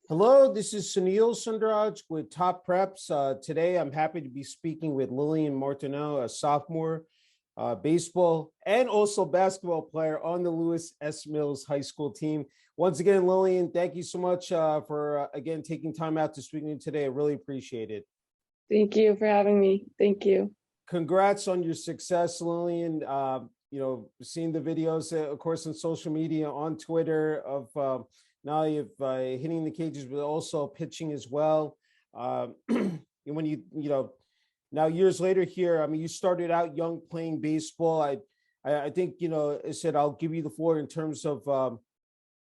Hello, this is Sunil Sunder with Top Preps. Today, I'm happy to be speaking with Lilian Martineau, a sophomore baseball and also basketball player on the Lewis S. Mills High School team. Once again, Lillian, thank you so much for, again, taking time out to speak to me today. I really appreciate it. Thank you for having me. Thank you. Congrats on your success, Lillian. Seeing the videos, of course, on social media, on Twitter of now you've hitting the cages, but also pitching as well. When now years later here, I mean, you started out young playing baseball. I think, I said, I'll give you the floor in terms of,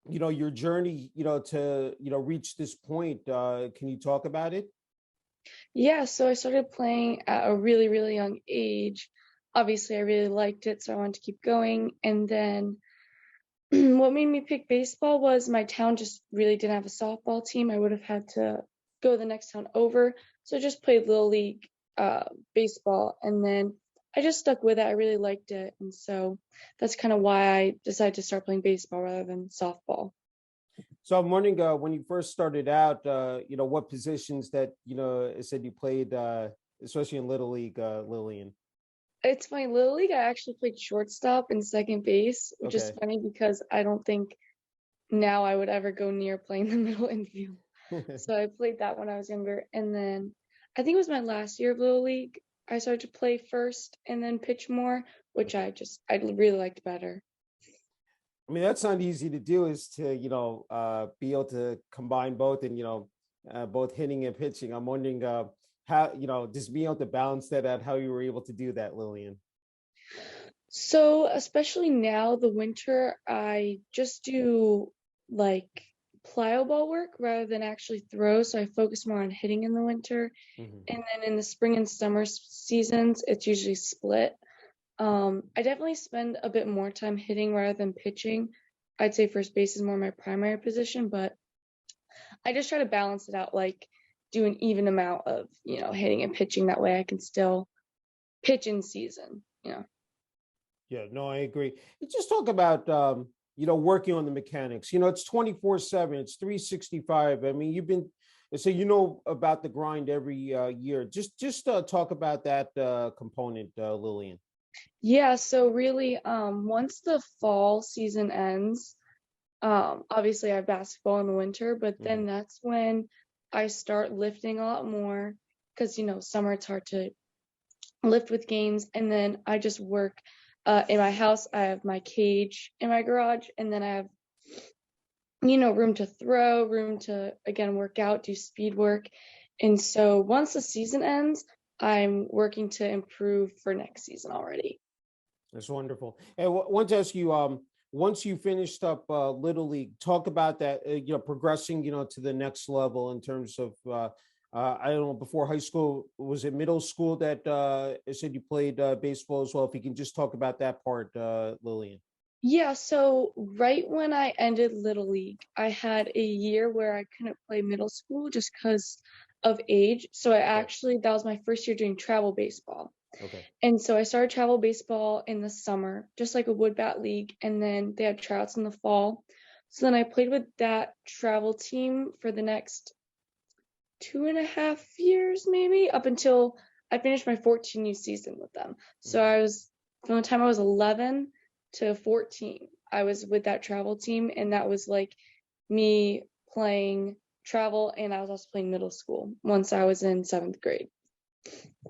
your journey, to, reach this point. Can you talk about it? Yeah, so I started playing at a really, really young age. Obviously, I really liked it, so I wanted to keep going. And then what made me pick baseball was my town just really didn't have a softball team. I would have had to go the next town over. So I just played Little League baseball, and then I just stuck with it. I really liked it. And so that's kind of why I decided to start playing baseball rather than softball. So I'm wondering, when you first started out, what positions that, it said you played, especially in Little League, Lillian. It's funny, Little League, I actually played shortstop and second base, which is Okay. funny because I don't think now I would ever go near playing the middle infield. So I played that when I was younger. And then I think it was my last year of Little League. I started to play first and then pitch more, which I really liked better. I mean, that's not easy to do, is to, be able to combine both and, both hitting and pitching. I'm wondering how, just being able to balance that out, how you were able to do that, Lillian. So especially now, the winter, I just do like plyo ball work rather than actually throw. So I focus more on hitting in the winter. Mhm. And then in the spring and summer seasons, it's usually split. I definitely spend a bit more time hitting rather than pitching. I'd say first base is more my primary position, but I just try to balance it out, like do an even amount of, hitting and pitching. That way I can still pitch in season. Yeah, no, I agree. Let's just talk about, working on the mechanics. It's 24/7, it's 365. I mean, so about the grind every year. Just talk about that component, Lillian. Yeah, so really, once the fall season ends, obviously I have basketball in the winter, but then that's when I start lifting a lot more because, summer it's hard to lift with games. And then I just work in my house. I have my cage in my garage, and then I have, room to throw, room to, again, work out, do speed work. And so once the season ends, I'm working to improve for next season already. That's wonderful. And I want to ask you, once you finished up Little League, talk about that, progressing, to the next level in terms of, I don't know, before high school, was it middle school that I said you played baseball as well? If you can just talk about that part, Lillian. Yeah, so right when I ended Little League, I had a year where I couldn't play middle school just because of age. So that was my first year doing travel baseball. Okay. And so I started travel baseball in the summer, just like a wood bat league, and then they had tryouts in the fall. So then I played with that travel team for the next 2.5 years, maybe, up until I finished my 14U season with them. So from the time I was 11 to 14, I was with that travel team, and that was like me playing travel, and I was also playing middle school once I was in 7th grade.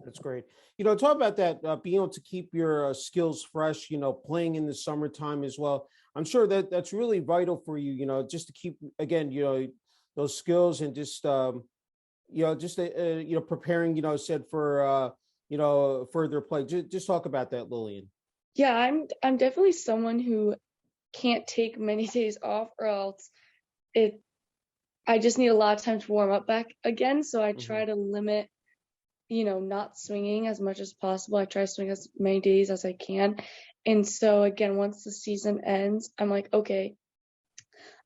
That's great. Talk about that, being able to keep your skills fresh, playing in the summertime as well. I'm sure that that's really vital for you, just to keep, again, those skills and just, preparing, said for, further play. Just talk about that, Lillian. Yeah, I'm definitely someone who can't take many days off, or else I just need a lot of time to warm up back again. So I try to limit, not swinging as much as possible. I try to swing as many days as I can. And so again, once the season ends, I'm like, okay,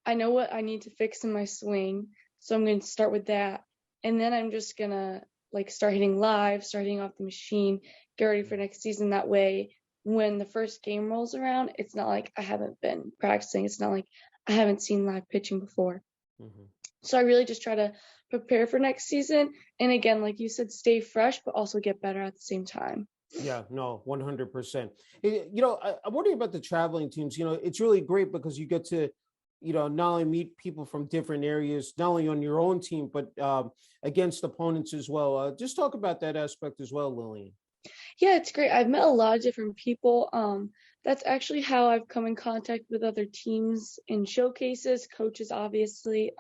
I know what I need to fix in my swing. So I'm going to start with that. And then I'm just going to start hitting live, start hitting off the machine, get ready for next season. That way, when the first game rolls around, it's not like I haven't been practicing. It's not like I haven't seen live pitching before. Mhm. So I really just try to prepare for next season. And again, like you said, stay fresh, but also get better at the same time. Yeah, no, 100%. I'm wondering about the traveling teams. It's really great because you get to, not only meet people from different areas, not only on your own team, but against opponents as well. Just talk about that aspect as well, Lillian. Yeah, it's great. I've met a lot of different people. That's actually how I've come in contact with other teams in showcases, coaches, obviously.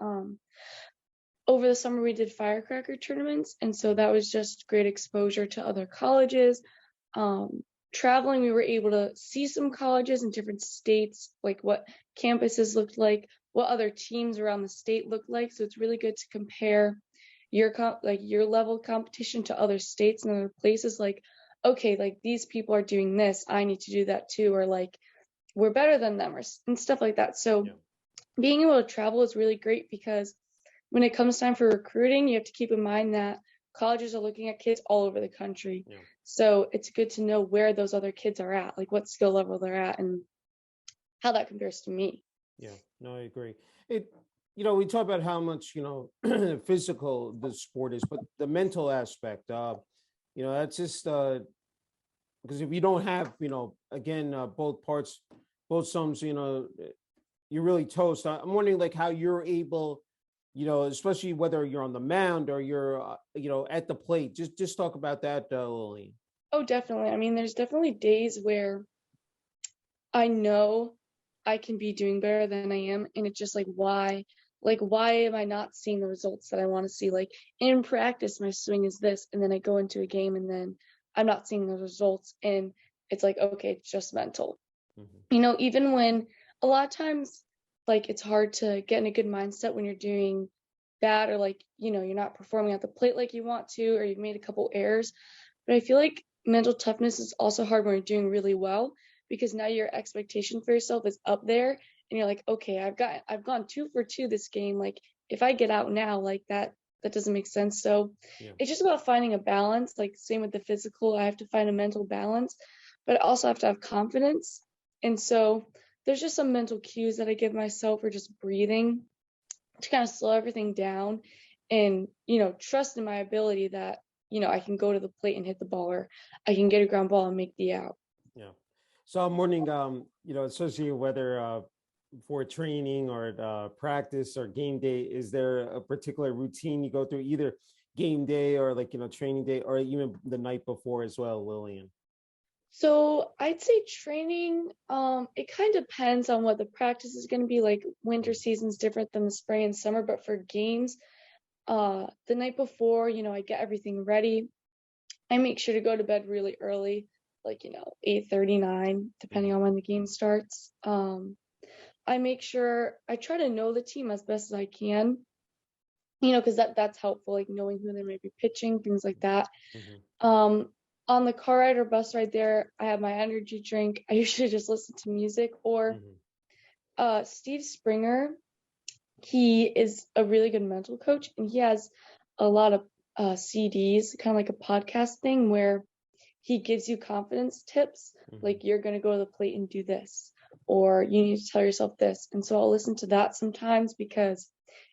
Over the summer, we did firecracker tournaments, and so that was just great exposure to other colleges. Traveling, we were able to see some colleges in different states, like what campuses looked like, what other teams around the state looked like. So it's really good to compare your level competition to other states and other places. Like, okay, like these people are doing this, I need to do that too, or like we're better than them, and stuff like that. So Yeah. being able to travel is really great because when it comes time for recruiting, you have to keep in mind that colleges are looking at kids all over the country. Yeah. So it's good to know where those other kids are at, like what skill level they're at and how that compares to me. Yeah, no, I agree. We talk about how much, physical the sport is, but the mental aspect, that's just because if you don't have, again, both parts, both sums, you're really toast. I'm wondering like how you're able, especially whether you're on the mound or you're, at the plate. Just talk about that, Lillian. Oh, definitely. I mean, there's definitely days where I know I can be doing better than I am. And it's just like, why? Like, why am I not seeing the results that I want to see? Like, in practice, my swing is this. And then I go into a game and then I'm not seeing the results. And it's like, okay, it's just mental. Mhm. Even when a lot of times, like, it's hard to get in a good mindset when you're doing bad or like, you're not performing at the plate like you want to, or you've made a couple errors. But I feel like mental toughness is also hard when you're doing really well because now your expectation for yourself is up there and you're like, okay, I've gone 2 for 2 this game. Like if I get out now, like that doesn't make sense. So Yeah. it's just about finding a balance. Like same with the physical, I have to find a mental balance, but I also have to have confidence. And so there's just some mental cues that I give myself for just breathing to kind of slow everything down and, trust in my ability that, I can go to the plate and hit the ball or I can get a ground ball and make the out. Yeah. So I'm wondering, associated whether for training or practice or game day, is there a particular routine you go through either game day or like, training day or even the night before as well, Lillian? So I'd say training, it kind of depends on what the practice is going to be. Like winter season's different than the spring and summer, but for games, the night before, I get everything ready. I make sure to go to bed really early, like, 8:39, depending Mhm. on when the game starts. I make sure I try to know the team as best as I can, because that's helpful, like knowing who they might be pitching, things like that. Mhm. Um, on the car ride or bus ride there, I have my energy drink. I usually just listen to music or Mhm. Steve Springer. He is a really good mental coach and he has a lot of CDs, kind of like a podcast thing where he gives you confidence tips, Mhm. like you're going to go to the plate and do this, or you need to tell yourself this. And so I'll listen to that sometimes because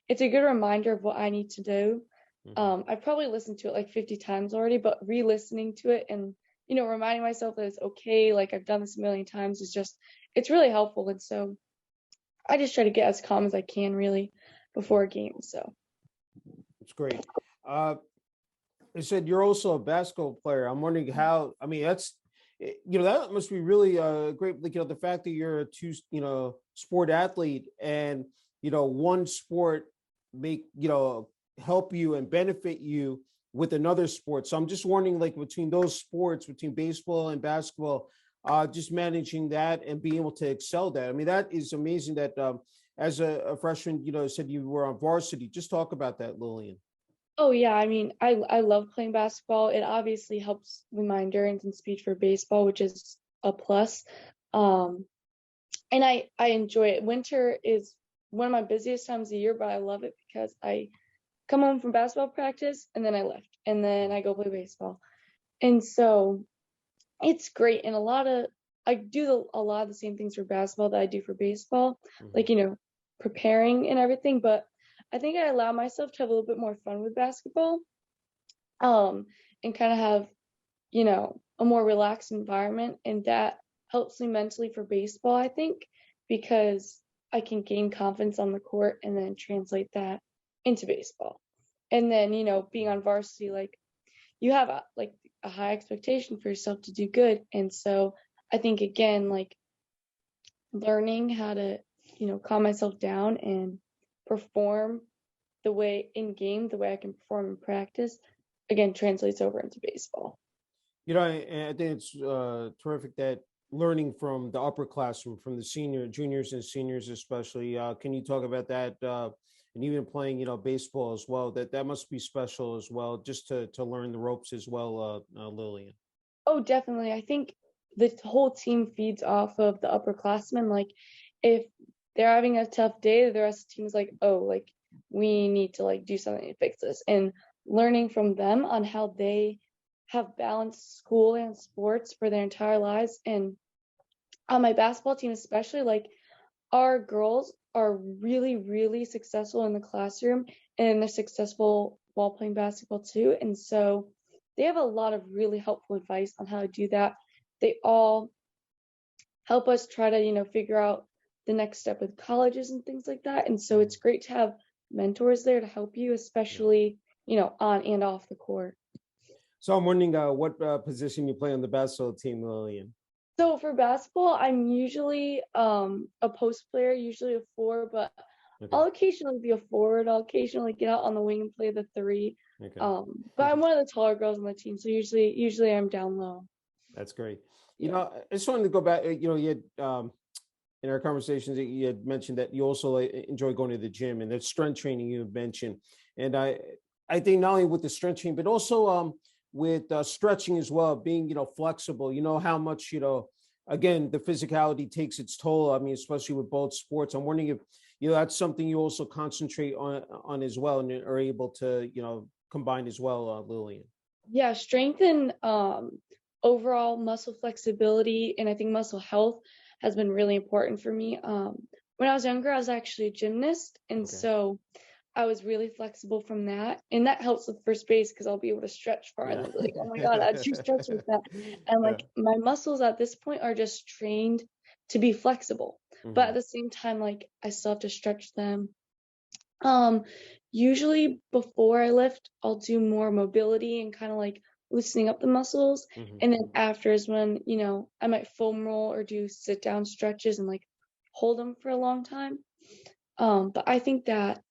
it's a good reminder of what I need to do. Mhm. I've probably listened to it like 50 times already, but re-listening to it and, reminding myself that it's okay, like I've done this a million times it's really helpful. And so I just try to get as calm as I can really Yeah, before a game. So it's great. Uh, I said you're also a basketball player. I'm wondering how. I mean, that must be really great. Like, the fact that you're a sport athlete and one sport make help you and benefit you with another sport. So I'm just wondering, like, between those sports, between baseball and basketball, just managing that and being able to excel that. I mean, that is amazing. That as a freshman, said you were on varsity. Just talk about that, Lillian. oh yeah, I mean, I love playing basketball. It obviously helps with my endurance and speed for baseball, which is a plus. Um, and I enjoy it. Winter is one of my busiest times of year, but I love it because I come home from basketball practice and then I lift and then I go play baseball. And so it's great. And I do a lot of the same things for basketball that I do for baseball, Mhm. like, preparing and everything, but I think I allow myself to have a little bit more fun with basketball, and kind of have, a more relaxed environment. And that helps me mentally for baseball, I think, because I can gain confidence on the court and then translate that into baseball. And then, being on varsity, like you have a high expectation for yourself to do good. And so I think again, like learning how to, calm myself down and perform the way in game, the way I can perform in practice, again, translates over into baseball. I think it's terrific that learning from the upper classroom, from the juniors and seniors especially. Can you talk about that? And even playing, baseball as well. That must be special as well, just to learn the ropes as well, Lillian. Oh, definitely. I think the whole team feeds off of the upperclassmen. Like, if they're having a tough day, the rest of the team is like, oh, like we need to like do something to fix this. And learning from them on how they have balanced school and sports for their entire lives. And on my basketball team, especially, like our girls are really, really successful in the classroom and they're successful while playing basketball too. And so they have a lot of really helpful advice on how to do that. They all help us try to, figure out the next step with colleges and things like that. And so it's great to have mentors there to help you, especially, on and off the court. So I'm wondering what position you play on the basketball team, Lillian. So for basketball, I'm usually a post player, usually a 4, but okay. I'll occasionally be a forward. I'll occasionally get out on the wing and play the 3. Okay. But I'm one of the taller girls on the team, so usually I'm down low. That's great. I just wanted to go back. You had in our conversations, you had mentioned that you also enjoy going to the gym, and that strength training you had mentioned. And I think not only with the strength training, but also with stretching as well, being flexible. How much again the physicality takes its toll. I mean, especially with both sports. I'm wondering if that's something you also concentrate on as well, and are able to combine as well, Lillian. Yeah, strength and overall muscle flexibility, and I think muscle health has been really important for me. When I was younger, I was actually a gymnast, and so I was really flexible from that, and that helps with first base because I'll be able to stretch far and I'll be like, oh my god, how'd you stretch with that? And like my muscles at this point are just trained to be flexible, but at the same time, like I still have to stretch them. Usually before I lift, I'll do more mobility and kind of like loosening up the muscles, and then after is when I might foam roll or do sit down stretches and like hold them for a long time. But I think that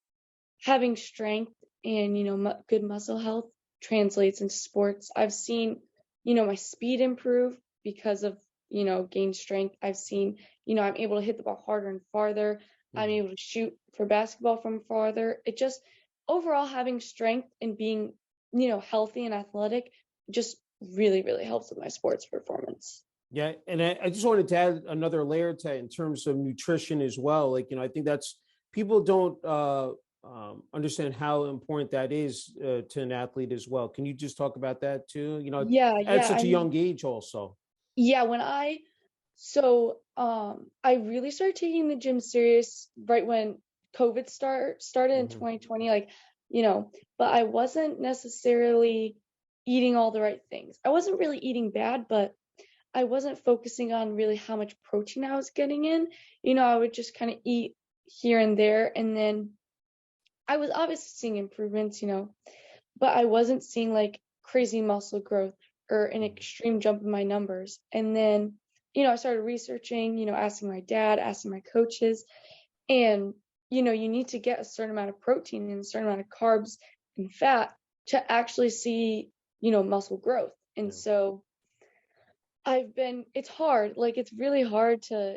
having strength and good muscle health translates into sports. I've seen my speed improve because of gained strength. I've seen I'm able to hit the ball harder and farther. I'm able to shoot for basketball from farther. It just overall having strength and being healthy and athletic just really, really helps with my sports performance. Yeah, and I just wanted to add another layer to it in terms of nutrition as well. Like I think that's people don't understand how important that is to an athlete as well. Can you just talk about that too? At such a young age also. Yeah, I really started taking the gym serious right when COVID started in 2020, but I wasn't necessarily eating all the right things. I wasn't really eating bad, but I wasn't focusing on really how much protein I was getting in. I would just kind of eat here and there, and then I was obviously seeing improvements, but I wasn't seeing like crazy muscle growth or an extreme jump in my numbers. And then, I started researching, asking my dad, asking my coaches, and, you need to get a certain amount of protein and a certain amount of carbs and fat to actually see, muscle growth. And so it's hard, like it's really hard to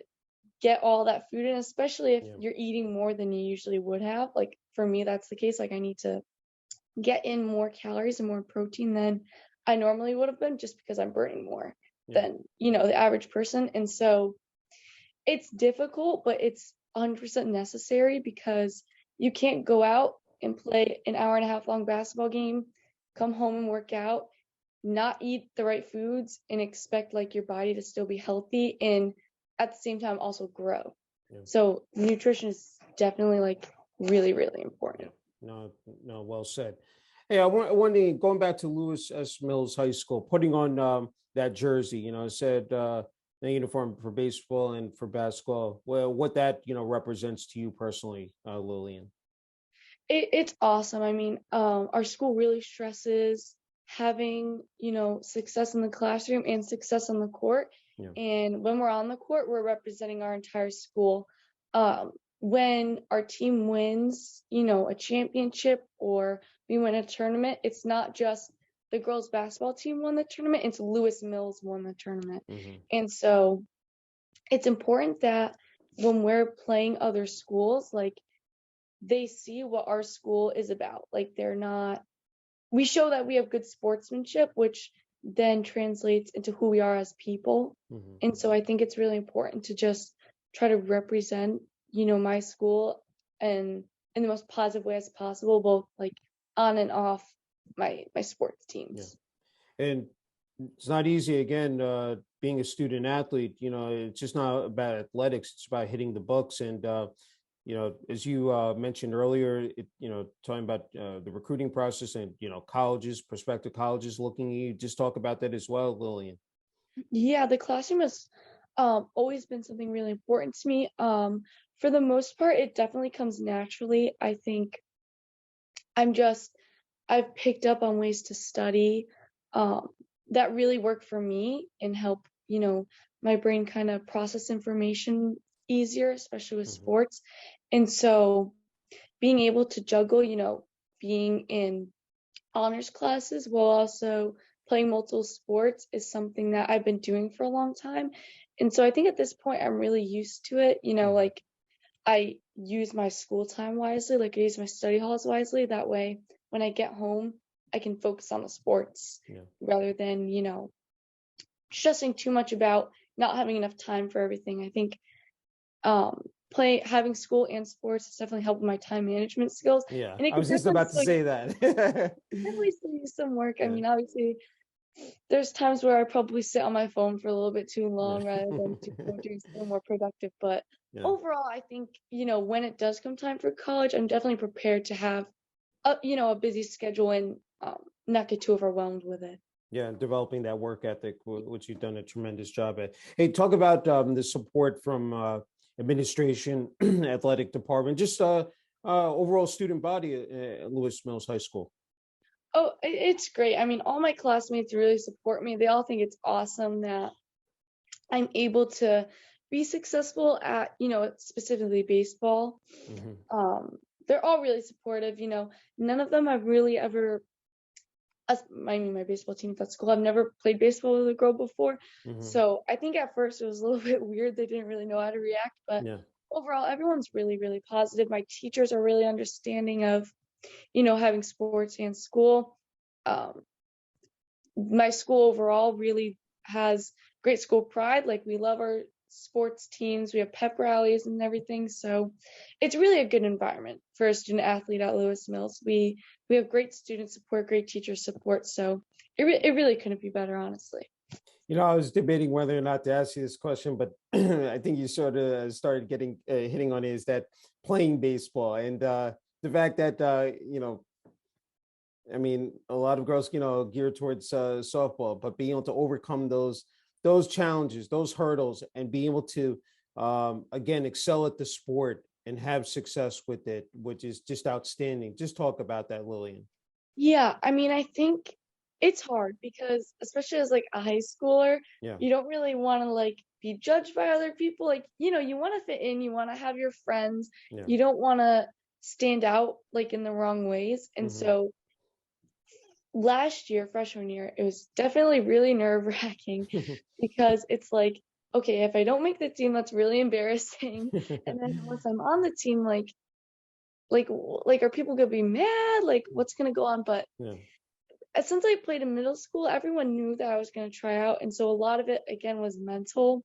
get all that food in, especially if you're eating more than you usually would have. Like for me, that's the case. Like I need to get in more calories and more protein than I normally would have been, just because I'm burning more than, the average person. And so it's difficult, but it's 100% necessary, because you can't go out and play an hour and a half long basketball game, come home and work out, not eat the right foods, and expect like your body to still be healthy and at the same time also grow. So nutrition is definitely like really, really important. No, no, well said. Hey, I wanted going back to Lewis S. Mills High School, putting on that jersey. It said the uniform for baseball and for basketball. Well, what that represents to you personally, Lillian. It's awesome. I mean, our school really stresses having, success in the classroom and success on the court. Yeah. And when we're on the court, we're representing our entire school. When our team wins, a championship or we win a tournament, it's not just the girls basketball team won the tournament, it's Lewis Mills won the tournament. And so it's important that when we're playing other schools, like, they see what our school is about. Like, we show that we have good sportsmanship, which then translates into who we are as people. And so I think it's really important to just try to represent, my school and in the most positive way as possible, both like on and off my sports teams. Yeah. And it's not easy, again, being a student athlete. It's just not about athletics, it's about hitting the books. And as you mentioned earlier, talking about the recruiting process and, colleges, prospective colleges looking at you. Just talk about that as well, Lillian. Yeah, the classroom has always been something really important to me. For the most part, it definitely comes naturally. I think I've picked up on ways to study that really work for me and help, my brain kind of process information easier, especially with sports. And so being able to juggle, being in honors classes while also playing multiple sports is something that I've been doing for a long time. And so I think at this point I'm really used to it. Like, I use my school time wisely, like I use my study halls wisely. That way, when I get home, I can focus on the sports rather than, stressing too much about not having enough time for everything. I think having school and sports has definitely helped with my time management skills. Yeah, and I was just about to say that. Definitely still use some work. I mean, obviously, there's times where I probably sit on my phone for a little bit too long rather than doing something more productive. But overall, I think, when it does come time for college, I'm definitely prepared to have a busy schedule and not get too overwhelmed with it. Yeah, developing that work ethic, which you've done a tremendous job at. Hey, talk about the support from administration, athletic department, just overall student body at Lewis Mills High School. Oh, it's great. I mean, all my classmates really support me. They all think it's awesome that I'm able to be successful at, specifically baseball. They're all really supportive. None of them have really ever, my baseball team at school, I've never played baseball with a girl before. So I think at first it was a little bit weird. They didn't really know how to react, but overall, everyone's really, really positive. My teachers are really understanding of, having sports and school. My school overall really has great school pride. Like, we love our sports teams. We have pep rallies and everything. So it's really a good environment for a student athlete at Lewis Mills. We have great student support, great teacher support. So it really couldn't be better, honestly. I was debating whether or not to ask you this question, but I think you sort of started hitting on it, is that playing baseball and the fact that, I mean, a lot of girls, geared towards softball, but being able to overcome those challenges, those hurdles, and being able to, again, excel at the sport and have success with it, which is just outstanding. Just talk about that, Lillian. Yeah, I mean, I think it's hard because, especially as like a high schooler, you don't really want to like be judged by other people. Like, you want to fit in, you want to have your friends, you don't want to stand out like in the wrong ways. And so last year, freshman year, it was definitely really nerve-wracking because it's like, okay, if I don't make the team, that's really embarrassing. And then once I'm on the team, like are people gonna be mad? Like, what's gonna go on? But since I played in middle school, everyone knew that I was gonna try out, and so a lot of it again was mental.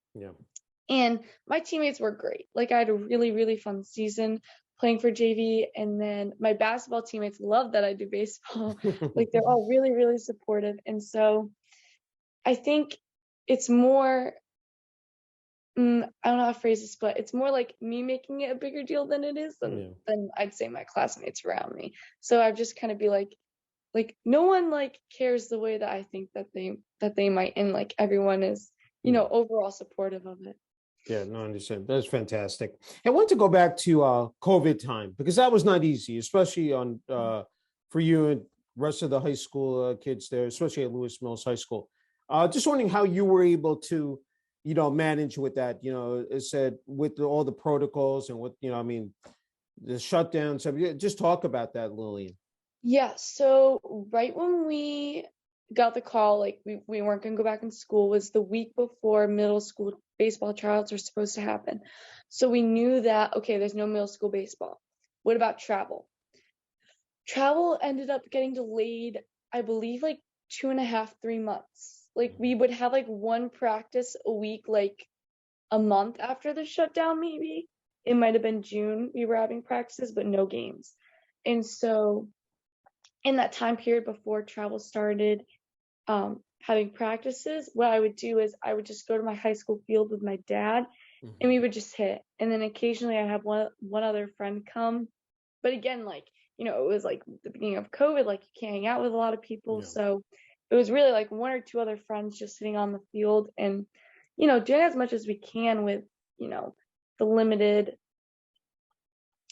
And my teammates were great. Like, I had a really, really fun season playing for JV, and then my basketball teammates love that I do baseball. Like, they're all really, really supportive. And so I think it's more I don't know how to phrase this, but it's more like me making it a bigger deal than it is than I'd say my classmates around me. So I've just kind of be like no one like cares the way that I think that they might, and like everyone is, overall supportive of it. Yeah, no, I understand. That's fantastic. I want to go back to COVID time, because that was not easy, especially on for you and rest of the high school kids there, especially at Lewis Mills High School. Just wondering how you were able to, manage with that. It said with all the protocols and what, I mean, the shutdowns. Just talk about that, Lillian. Yeah. So right when we got the call, like we weren't gonna go back in school, was the week before middle school baseball tryouts are supposed to happen. So we knew that, okay, there's no middle school baseball. What about travel? Travel ended up getting delayed, I believe, like 2.5, 3 months. Like we would have like one practice a week, like a month after the shutdown, maybe. It might have been June we were having practices, but no games. And so in that time period before travel started, having practices, what I would do is I would just go to my high school field with my dad, and we would just hit. And then occasionally I'd have one other friend come. But again, like, it was like the beginning of COVID, like you can't hang out with a lot of people. Yeah. So it was really like one or two other friends just sitting on the field and, doing as much as we can with, the limited,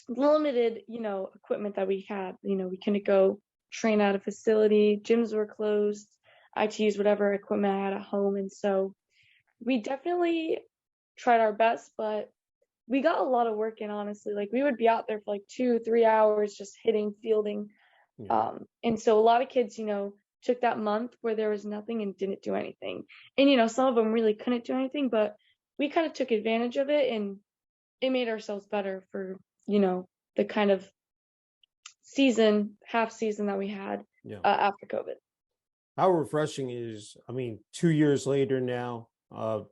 equipment that we had. We couldn't go train at a facility, gyms were closed. I had to use whatever equipment I had at home. And so we definitely tried our best, but we got a lot of work in, honestly. Like we would be out there for like 2-3 hours just hitting, fielding. Yeah. And so a lot of kids, took that month where there was nothing and didn't do anything. And, some of them really couldn't do anything, but we kind of took advantage of it, and it made ourselves better for, the kind of half season that we had after COVID. How refreshing is, 2 years later now, we're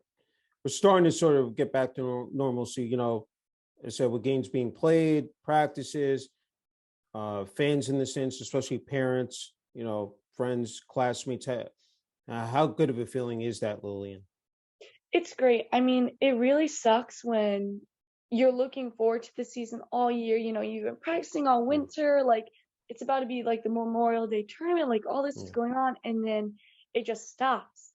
starting to sort of get back to normalcy, I said, with games being played, practices, fans in the sense, especially parents, friends, classmates. How good of a feeling is that, Lillian? It's great. It really sucks when you're looking forward to the season all year. You've been practicing all winter, like it's about to be like the Memorial Day tournament, like all this is going on, and then it just stops.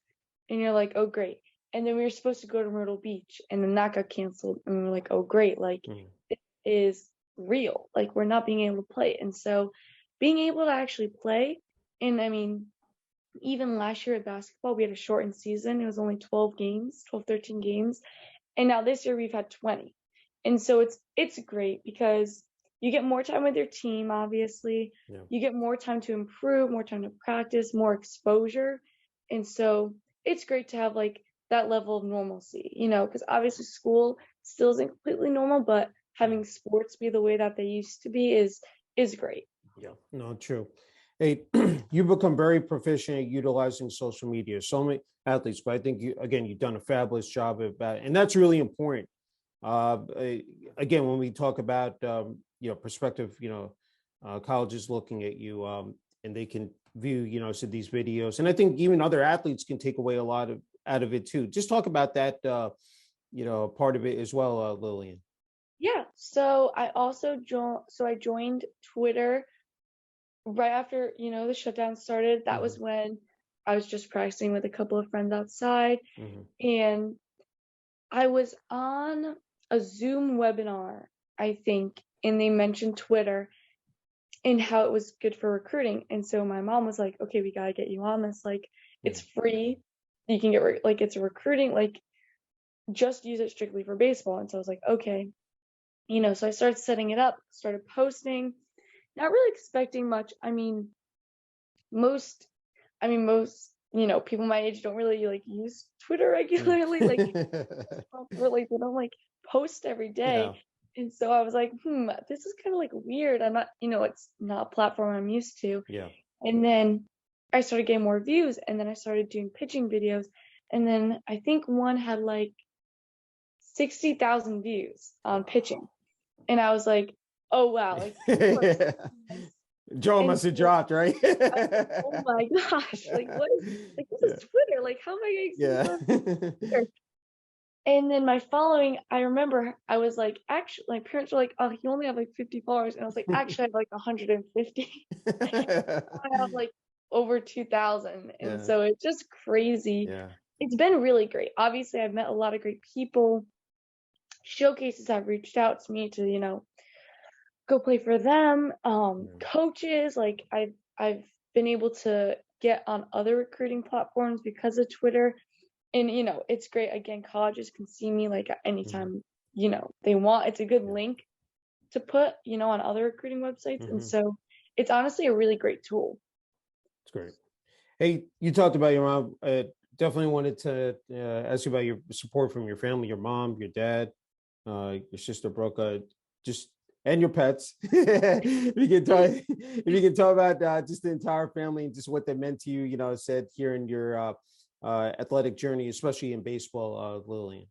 And you're like, oh, great. And then we were supposed to go to Myrtle Beach, and then that got canceled. And we were like, oh, great. Like, it is real. Like, we're not being able to play. And so being able to actually play, and even last year at basketball, we had a shortened season. It was only 12, 13 games. And now this year we've had 20. And so it's great because you get more time with your team, obviously. Yeah. You get more time to improve, more time to practice, more exposure. And so it's great to have like that level of normalcy, because obviously school still isn't completely normal, but having sports be the way that they used to be is great. Yeah, no, true. Hey, you become very proficient at utilizing social media. So many athletes, but I think you've done a fabulous job of that, and that's really important. Again, when we talk about prospective, colleges looking at you, and they can view, so these videos, and I think even other athletes can take away a lot out of it too. Just talk about that, part of it as well, Lillian. Yeah. So I also joined Twitter right after, the shutdown started. That was when I was just practicing with a couple of friends outside, and I was on a Zoom webinar, I think, and they mentioned Twitter and how it was good for recruiting. And so my mom was like, okay, we got to get you on this. Like, it's free. You can get, it's a recruiting, like, just use it strictly for baseball. And so I was like, okay, so I started setting it up, started posting, not really expecting much. Most, people my age don't really like use Twitter regularly. Like, they don't like post every day. Yeah. And so I was like, this is kind of like weird. I'm not, it's not a platform I'm used to. Yeah. And then I started getting more views, and then I started doing pitching videos. And then I think one had like 60,000 views on pitching. And I was like, oh, wow. Like, Joe must have dropped, right? Oh my gosh. Like, what is, like, this is Twitter. Like, how am I going to And then my following, I remember I was like, actually, my parents were like, oh, you only have like 50 followers. And I was like, actually, I have like 150. I have like over 2,000. And Yeah, so it's just crazy. yeah. It's been really great. Obviously, I've met a lot of great people. Showcases have reached out to me to, go play for them. Yeah. Coaches, like I've been able to get on other recruiting platforms because of Twitter. And it's great. Again, colleges can see me like Mhm. anytime, they want. It's a good Yeah. link to put, on other recruiting websites. And Mhm. so it's honestly a really great tool. It's great. Hey, you talked about your mom. Definitely wanted to ask you about your support from your family, your mom, your dad, your sister Brooke, just and your pets. If you can talk, if you can talk about just the entire family and just what they meant to you, said here in your athletic journey, especially in baseball, Lillian.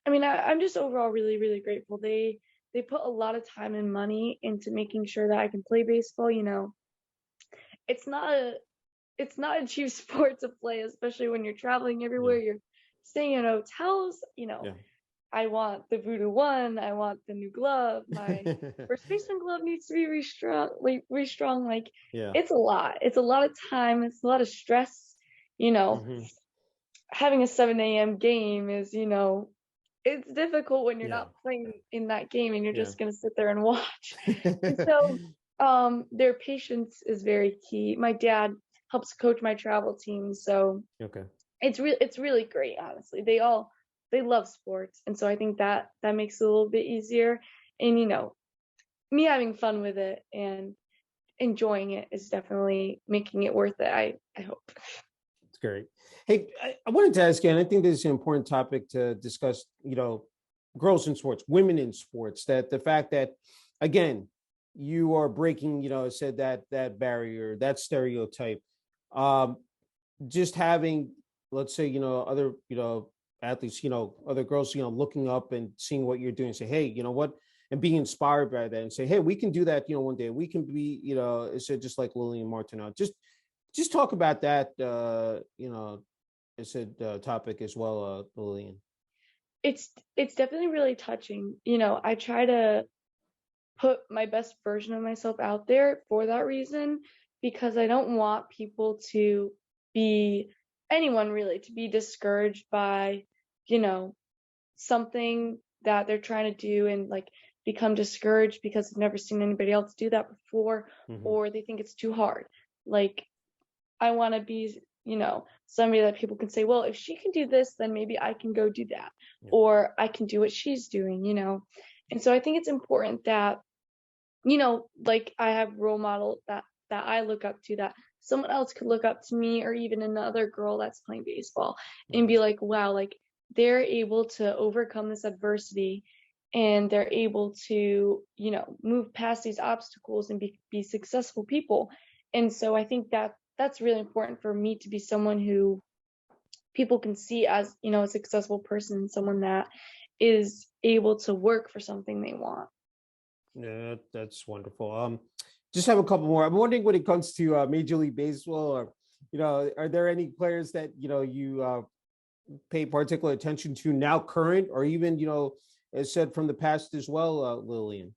I mean, I'm just overall really, really grateful. They put a lot of time and money into making sure that I can play baseball. It's not a it's not a cheap sport to play, especially when you're traveling Yeah. everywhere. You're staying in hotels. Yeah. I want the Voodoo One. I want the new glove. My first baseman glove needs to be restrung. Like restrung. Like Yeah. it's a lot. It's a lot of time. It's a lot of stress. You know, Hmm. having a 7 a.m. game is, it's difficult when you're Yeah. not playing in that game and you're Yeah. just gonna sit there and watch. And so, their patience is very key. My dad helps coach my travel team, so Okay. it's really great. Honestly, they love sports, and so I think that makes it a little bit easier. And me having fun with it and enjoying it is definitely making it worth it. I hope. It's great. Hey, I wanted to ask you, and I think this is an important topic to discuss, girls in sports, women in sports, that the fact that, again, you are breaking, said that barrier, that stereotype. Um, just having, let's say, other, athletes, other girls, looking up and seeing what you're doing, say, hey, you know what? And being inspired by that and say, hey, we can do that, one day. We can be, it's just like Lilian Martineau. Just talk about that, it's a topic as well, Lillian. It's definitely really touching. I try to put my best version of myself out there for that reason, because I don't want people to be anyone really to be discouraged by, you know, something that they're trying to do and like become discouraged because they've never seen anybody else do that before, Hmm. or they think it's too hard. Like I want to be, somebody that people can say, well, if she can do this, then maybe I can go do that, Yeah. or I can do what she's doing. And so I think it's important that, like I have role model that I look up to, that someone else could look up to me, or even another girl that's playing baseball and Right. be like, wow, like they're able to overcome this adversity and they're able to, move past these obstacles and be successful people. And so I think that's really important for me to be someone who people can see as, a successful person, someone that is able to work for something they want. Yeah, that's wonderful. Just have a couple more. I'm wondering, when it comes to Major League Baseball, or are there any players that you pay particular attention to now, current, or even as said from the past as well, Lillian?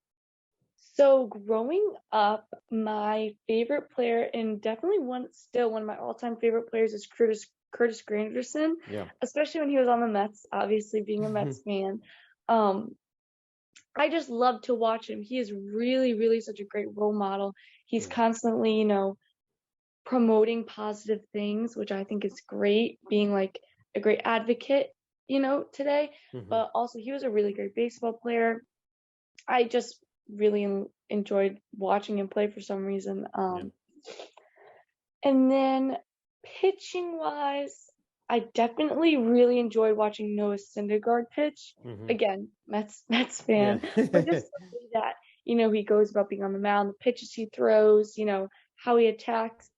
So growing up, my favorite player, and definitely one of my all-time favorite players, is Curtis Granderson, Yeah. especially when he was on the Mets, obviously being a Mets fan. Um, I just love to watch him. He is really, really such a great role model. He's Yeah. constantly, promoting positive things, which I think is great, being like a great advocate, today. Hmm. But also, he was a really great baseball player. I just really enjoyed watching him play for some reason. Yeah. And then pitching wise, I definitely really enjoyed watching Noah Syndergaard pitch. Hmm. Again, Mets Yeah. fan, but just the way that he goes about being on the mound, the pitches he throws, how he attacks,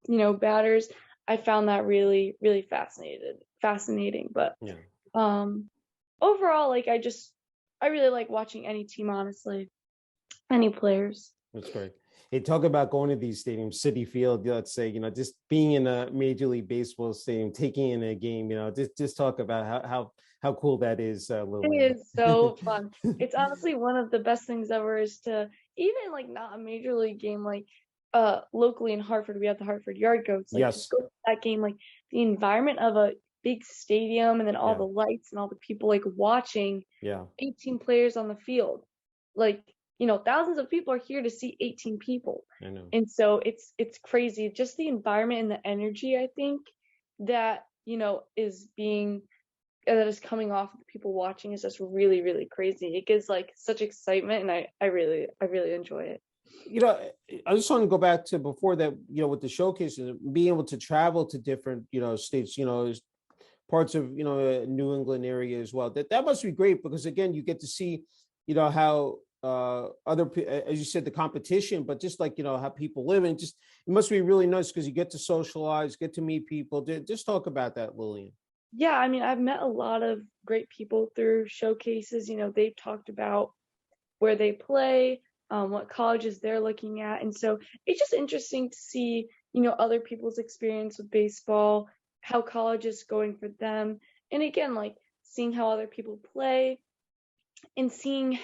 batters. I found that really, really fascinating. But Yeah. um, overall, like I really like watching any team, honestly, any players. That's great. Hey, talk about going to these stadiums, City Field, let's say, just being in a Major League Baseball stadium, taking in a game, just talk about how how cool that is, It Lillian. is so fun. It's honestly one of the best things ever is to even like not a major league game like locally in Hartford, we have the Hartford Yard Goats. Like just Yes. go to that game, like the environment of a big stadium and then all Yeah. the lights and all the people like watching Yeah. 18 players on the field. Like, thousands of people are here to see 18 people. I know. And so it's crazy. Just the environment and the energy, I think, that, that is coming off of the people watching is just really, really crazy. It gives like such excitement and I really enjoy it. You know, I just want to go back to before that, with the showcases, being able to travel to different, states, parts of, New England area as well. That must be great because again, you get to see, how as you said, the competition, but just like, how people live, and just it must be really nice because you get to socialize, get to meet people. Just talk about that, Lillian. Yeah, I mean, I've met a lot of great people through showcases. They've talked about where they play, what colleges they're looking at. And so it's just interesting to see, other people's experience with baseball, how college is going for them. And again, like seeing how other people play and seeing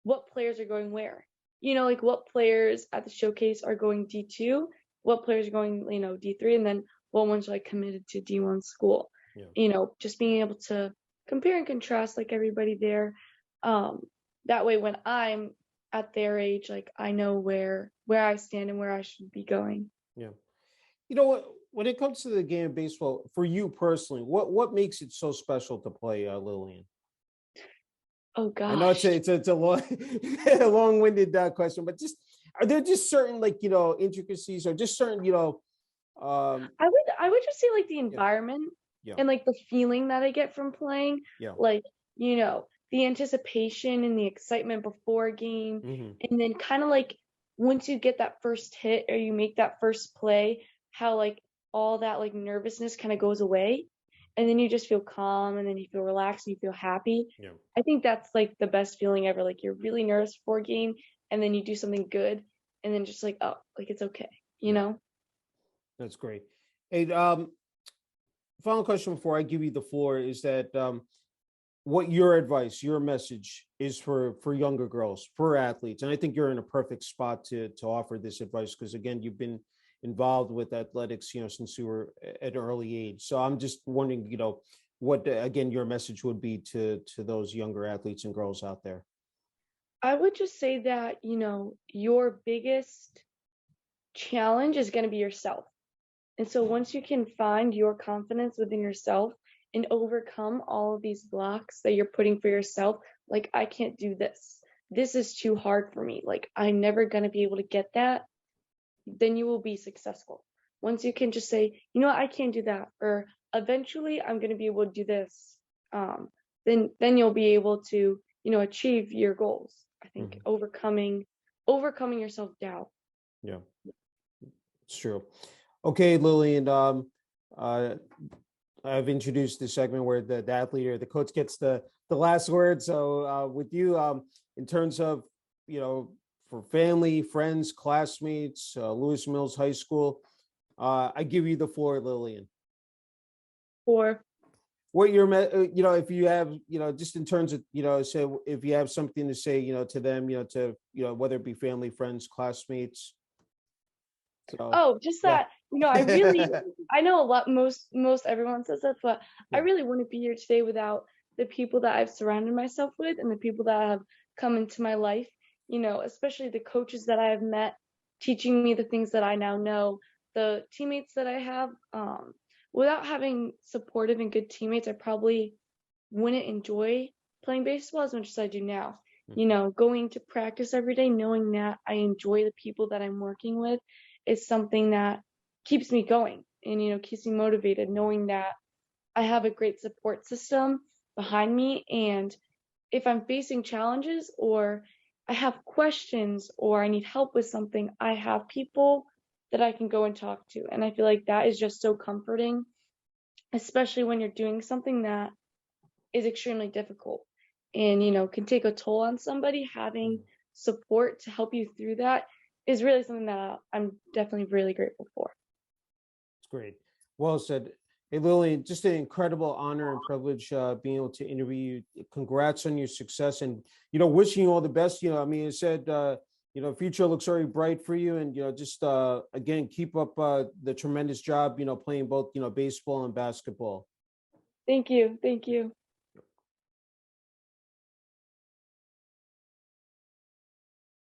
what players are going where. Like what players at the showcase are going D2, what players are going, D3, and then what ones are like committed to D1 school. Yeah. Just being able to compare and contrast like everybody there. That way when I'm at their age, like I know where I stand and where I should be going. Yeah. You know what? When it comes to the game of baseball, for you personally, what makes it so special to play, Lillian? Oh I know gosh. it's a long, a long-winded question, but just are there just certain like intricacies or just certain I would just say like the yeah, environment yeah, and like the feeling that I get from playing, yeah, like, the anticipation and the excitement before a game, hmm, and then kind of like once you get that first hit or you make that first play, how like all that like nervousness kind of goes away, and then you just feel calm and then you feel relaxed and you feel happy. yeah, I think that's like the best feeling ever. Like you're really nervous before a game and then you do something good and then just like, oh, like it's okay, you yeah. know? That's great. Hey, final question before I give you the floor is that what your advice, your message is for younger girls, for athletes, and I think you're in a perfect spot to offer this advice because again, you've been involved with athletics, since you were at an early age. So I'm just wondering, what again your message would be to those younger athletes and girls out there. I would just say that, your biggest challenge is going to be yourself. And so once you can find your confidence within yourself and overcome all of these blocks that you're putting for yourself, like, I can't do this. This is too hard for me. Like, I'm never going to be able to get that. Then you will be successful. Once you can just say, what, I can't do that. Or eventually I'm going to be able to do this. Then you'll be able to, achieve your goals. I think Mhm. overcoming your self-doubt. Yeah, it's true. Okay, Lillian. Uh, I've introduced the segment where the athlete or the coach gets the last word. So with you, in terms of for family, friends, classmates, Lewis Mills High School, I give you the floor, Lillian. Or What if you have just in terms of say if you have something to say to them to whether it be family, friends, classmates. So just yeah. that, I know a lot, most everyone says that, but I Yeah. really wouldn't be here today without the people that I've surrounded myself with and the people that have come into my life, especially the coaches that I have met, teaching me the things that I now know, the teammates that I have. Without having supportive and good teammates, I probably wouldn't enjoy playing baseball as much as I do now. Going to practice every day, knowing that I enjoy the people that I'm working with is something that keeps me going and, keeps me motivated, knowing that I have a great support system behind me. And if I'm facing challenges or I have questions or I need help with something, I have people that I can go and talk to. And I feel like that is just so comforting, especially when you're doing something that is extremely difficult and can take a toll on somebody. Having support to help you through that is really something that I'm definitely really grateful for. It's great. Well said. Hey, Lillian, just an incredible honor and privilege being able to interview you. Congrats on your success, and wishing you all the best. I mean, it said future looks very bright for you, and just again, keep up the tremendous job. Playing both baseball and basketball. Thank you. Thank you.